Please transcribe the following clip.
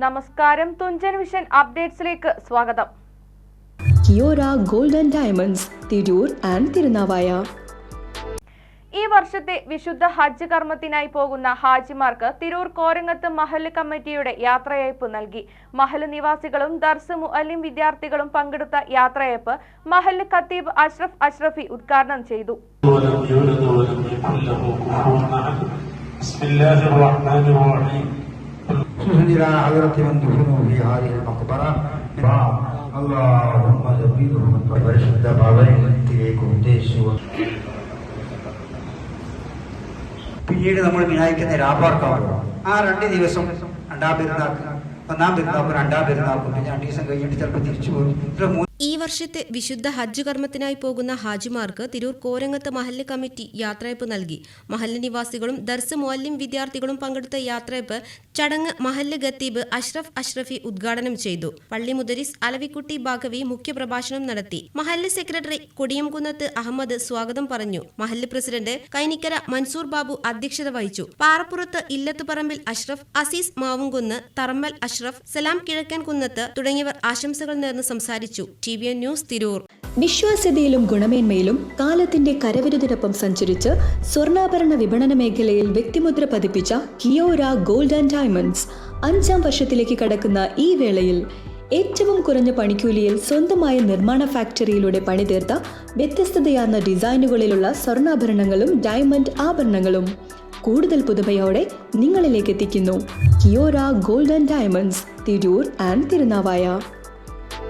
നമസ്കാരം, തുഞ്ചൻ വിഷൻ അപ്ഡേറ്റ്സിലേക്ക് സ്വാഗതം. Kiyora gold and diamonds, Tirur and Thirunavaya. ഈ വർഷത്തെ വിശുദ്ധ ഹജ്ജ് കർമ്മത്തിനായി പോകുന്ന ഹാജിമാർക്ക് തിരൂർ കോരങ്ങത്ത് മഹല്ല് കമ്മിറ്റിയുടെ യാത്രയയപ്പ് നൽകി. മഹല്ല് നിവാസികളും ദർസ് മുഅല്ലിം വിദ്യാർത്ഥികളും പങ്കെടുത്ത യാത്രയയപ്പ് മഹല്ല് ഖത്തീബ് അഷ്റഫ് അഷ്റഫി ഉദ്ഘാടനം ചെയ്തു. പിന്നീട് നമ്മൾ വിനായിക്കുന്ന രാപ്പാർക്കാവുക. ആ 2 ദിവസം ഒന്നാം പെരുന്നാൾക്കും 2ാം പെരുന്നാൾക്കും പിന്നെ 2 ദിവസം കഴിഞ്ഞിട്ട് ചിലപ്പോൾ തിരിച്ചു പോകും. ഈ വർഷത്തെ വിശുദ്ധ ഹജ്ജ് കർമ്മത്തിനായി പോകുന്ന ഹാജിമാർക്ക് തിരൂർ കോരങ്ങത്ത് മഹല്ല് കമ്മിറ്റി യാത്രയപ്പ് നൽകി. മഹല്ല് നിവാസികളും ദർസ് മുഅല്ലിം വിദ്യാർത്ഥികളും പങ്കെടുത്ത യാത്രയപ്പ് ചടങ്ങ് മഹല്ല് ഖത്തീബ് അഷ്റഫ് അഷ്റഫി ഉദ്ഘാടനം ചെയ്തു. പള്ളി മുദരിസ് അലവിക്കുട്ടി ബാഗവി മുഖ്യപ്രഭാഷണം നടത്തി. മഹല്ല് സെക്രട്ടറി കൊടിയംകുന്നത്ത് അഹമ്മദ് സ്വാഗതം പറഞ്ഞു. മഹല്ല് പ്രസിഡന്റ് കൈനിക്കര മൻസൂർ ബാബു അധ്യക്ഷത വഹിച്ചു. പാറപ്പുറത്ത് ഇല്ലത്തുപറമ്പിൽ അഷ്റഫ്, അസീസ് മാവുംകുന്ന്, തറമ്മൽ അഷ്റഫ്, സലാം കിഴക്കൻ കുന്നത്ത് തുടങ്ങിയവർ ആശംസകൾ നേർന്ന് സംസാരിച്ചു. TVN news, Tirur. വിശ്വാസ്യതയിലും ഗുണമേന്മയിലും കാലത്തിന്റെ കരവിരുതിനൊപ്പം സഞ്ചരിച്ച് സ്വർണ്ണാഭരണ വിപണന മേഖലയിൽ വ്യക്തിമുദ്ര പതിപ്പിച്ച കിയോര ഗോൾഡ് ആൻഡ് ഡയമണ്ട്സ് 5ാം വർഷത്തിലേക്ക് കടക്കുന്ന ഈ വേളയിൽ ഏറ്റവും കുറഞ്ഞ പണിക്കൂലിയിൽ സ്വന്തമായ നിർമ്മാണ ഫാക്ടറിയിലൂടെ പണിതീർത്ത വ്യത്യസ്തതയാർന്ന ഡിസൈനുകളിലുള്ള സ്വർണ്ണാഭരണങ്ങളും ഡയമണ്ട് ആഭരണങ്ങളും കൂടുതൽ പുതുമയോടെ നിങ്ങളിലേക്ക് എത്തിക്കുന്നു. Kiyora gold and diamonds, Tirur and Thirunavaya.